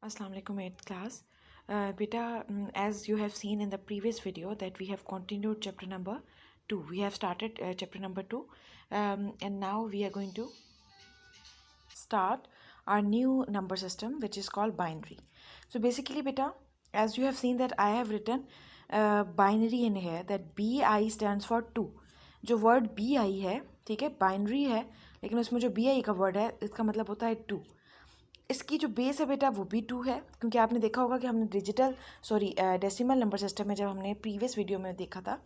Assalamu alaikum 8th class. Beta, as you have seen in the previous video that we have continued chapter number 2. We have started chapter number 2 and now we are going to start our new number system which is called binary. So basically beta, as you have seen that I have written binary in here that BI stands for 2. जो word BI है ठीक है binary है लेकिन उसमें जो BI का word है इसका मतलब होता है 2. इसकी जो बेस है बेटा वो भी 2 है क्योंकि आपने देखा होगा कि हमने डेसिमल नंबर सिस्टम में जब हमने प्रीवियस वीडियो में देखा था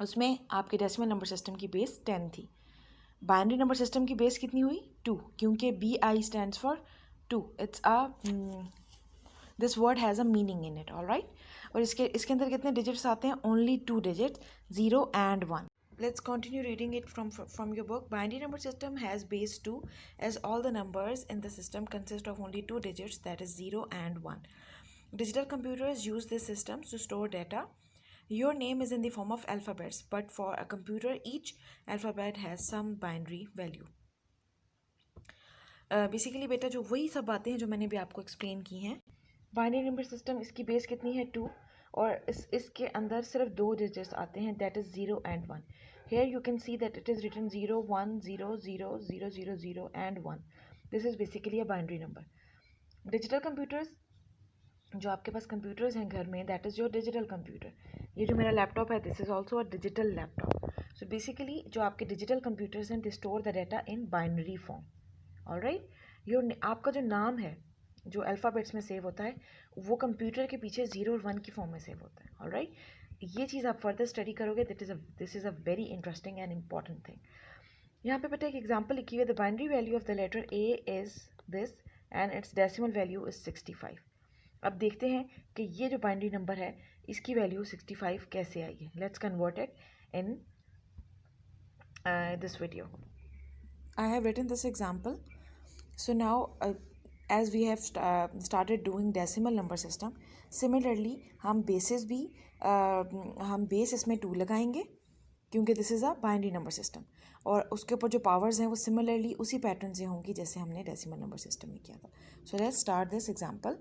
उसमें आपके डेसिमल नंबर सिस्टम की बेस 10 थी. बाइनरी नंबर सिस्टम की बेस कितनी हुई 2 क्योंकि BI stands for 2. It's this word has a meaning in it. All right. और इसके अंदर कितने डिजिट्स आते हैं only 2 digits 0 and 1. Let's continue reading it from your book. Binary number system has base 2 as all the numbers in the system consist of only 2 digits, that is 0 and 1. Digital computers use this system to store data. Your name is in the form of alphabets, but for a computer each alphabet has some binary value. Basically बेटा जो वही सब बातें हैं जो मैंने भी आपको एक्सप्लेन की हैं. बाइनरी नंबर सिस्टम इसकी बेस कितनी है 2 और इसके अंदर सिर्फ 2 डिजिट्स आते हैं that is 0 and 1. Here you can see that it is written 0 1 0 0 0 0 0 and 1. This is basically a binary number. Digital computers जो आपके पास कंप्यूटर्स हैं घर में that is your digital computer. ये जो मेरा लैपटॉप है this is also a digital laptop. So basically जो आपके डिजिटल कंप्यूटर्स हैं they store the data in binary form. All right. Your आपका जो नाम है जो अल्फ़ाबेट्स में सेव होता है वो कंप्यूटर के पीछे 0 और 1 की फॉर्म में सेव होता है. All right. ये चीज़ आप फर्दर स्टडी करोगे this is a very interesting and important thing. यहाँ पे बेटा एक एग्जांपल लिखी हुई है the binary value of the letter A is this and its decimal value is 65. अब देखते हैं कि ये जो बाइनरी नंबर है इसकी वैल्यू 65 कैसे आई है. Let's convert it in this video. I have written this example. So now as we have started doing decimal number system, similarly हम bases भी हम base इसमें 2 लगाएंगे क्योंकि this is a binary number system और उसके ऊपर जो पावर्स हैं वो सिमिलरली उसी पैटर्न से होंगी जैसे हमने डेसिमल नंबर सिस्टम में किया था. So let's start this example.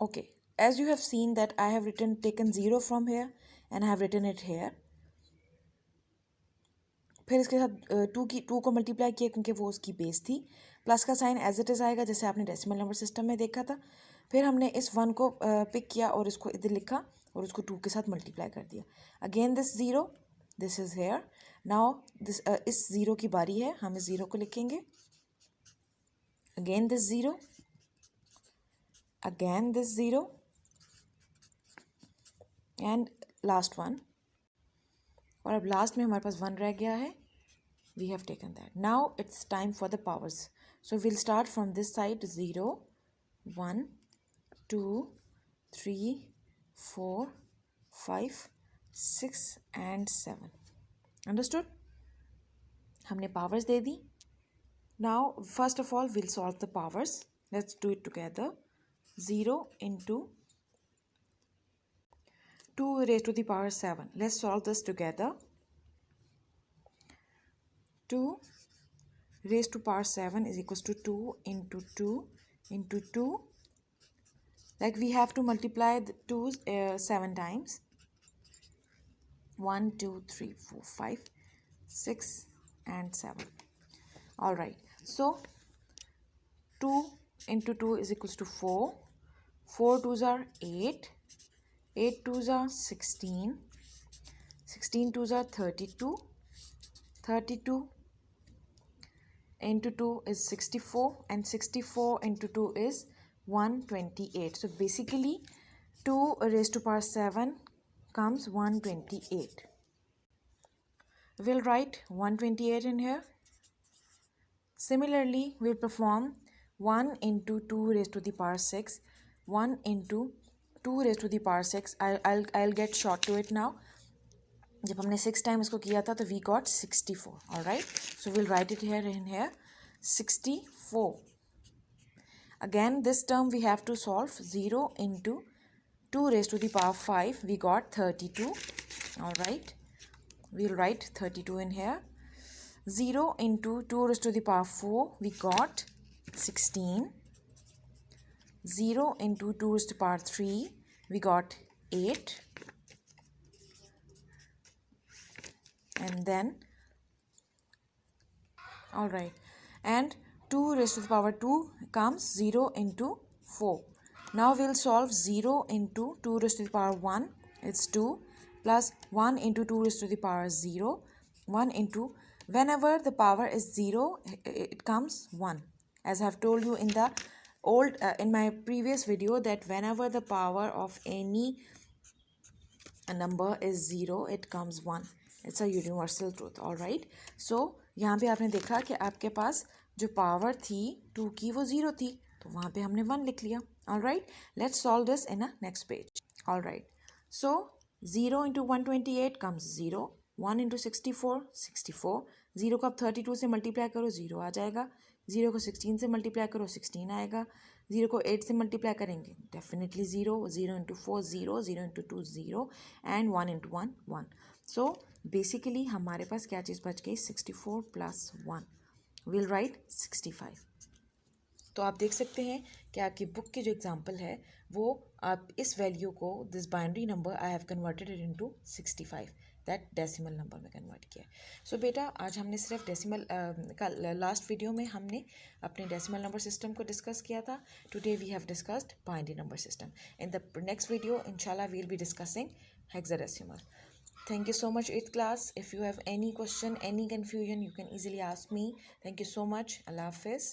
Okay, as you have seen that I have taken 0 from here and I have written it here. फिर इसके साथ 2 को मल्टीप्लाई किया क्योंकि वो उसकी बेस थी. प्लस का साइन एज इट इज़ आएगा जैसे आपने डेसिमल नंबर सिस्टम में देखा था. फिर हमने इस 1 को पिक किया और इसको इधर लिखा और उसको 2 के साथ मल्टीप्लाई कर दिया. Again this 0 this is here. Now this इस 0 की बारी है हम इस 0 को लिखेंगे. Again this 0 again this 0 and last 1. और अब लास्ट में हमारे पास 1 रह गया है. We have taken that. Now it's time for the powers. So we'll start from this side 0, 1, 2, 3, 4, 5, 6 and 7. Understood? हमने powers they the. Now first of all we'll solve the powers. Let's do it together. 0 into 2 raised to the power 7. Let's solve this together. 2 raised to power 7 is equals to 2 into 2 into 2. Like we have to multiply the 2's 7 times. 1, 2, 3, 4, 5, 6 and 7. All right. So 2 into 2 is equals to 4. 4 2's are 8. 8 2's are 16. 16 2's are 32. 32 into 2 is 64 and 64 into 2 is 128. So basically 2 raised to power 7 comes 128. We'll write 128 in here. Similarly we'll perform 1 into 2 raised to the power 6. 1 into 2 raised to the power 6. I'll get short to it now. जब हमने 6 time इसको किया था तो we got 64. All right. So will write it here in here 64. Again, this term we have to solve. 0 into 2 raised to the power 5, we got 32. All right, we'll write 32 in here. 0 into 2 raised to the power 4, we got 16. 0 into 2 raised to the power 3, we got 8. And then, all right, and 2 raised to the power 2 comes 0 into 4. Now we'll solve 0 into 2 raised to the power 1, it's 2, plus 1 into 2 raised to the power 0, 1 into, whenever the power is 0, it comes 1. As I have told you in the in my previous video, that whenever the power of any number is 0, it comes 1. It's a universal truth. All right, so यहाँ पे आपने देखा कि आपके पास जो power थी 2 की वो 0 थी, तो वहाँ पे हमने 1 लिख लिया. All right, let's solve this in a next page. All right, so 0 into 128 comes 0. 1 into 64, 64. 0 को आप 32 से मल्टीप्लाई करो, 0 आ जाएगा. 0 को 16 से मल्टीप्लाई करो, 16 आएगा. 0 को 8 से मल्टीप्लाई करेंगे, definitely 0. 0 into 4 0, 0 into 2 0, and 1 into 1 1. So basically हमारे पास क्या चीज़ बच गई, 64 प्लस 1. Will write 65. तो आप देख सकते हैं कि आपकी बुक की जो एग्जांपल है वो आप इस वैल्यू को, this binary number I have converted it into 65, that decimal number में कन्वर्ट किया. सो बेटा, आज हमने सिर्फ डेसिमल का लास्ट वीडियो में हमने अपने डेसिमल नंबर सिस्टम को डिस्कस किया था. Today we have discussed binary number system. In the next video इंशाल्लाह we will be discussing hexadecimal. Thank you so much, 8th class. If you have any question, any confusion, you can easily ask me. Thank you so much. Allah Hafiz.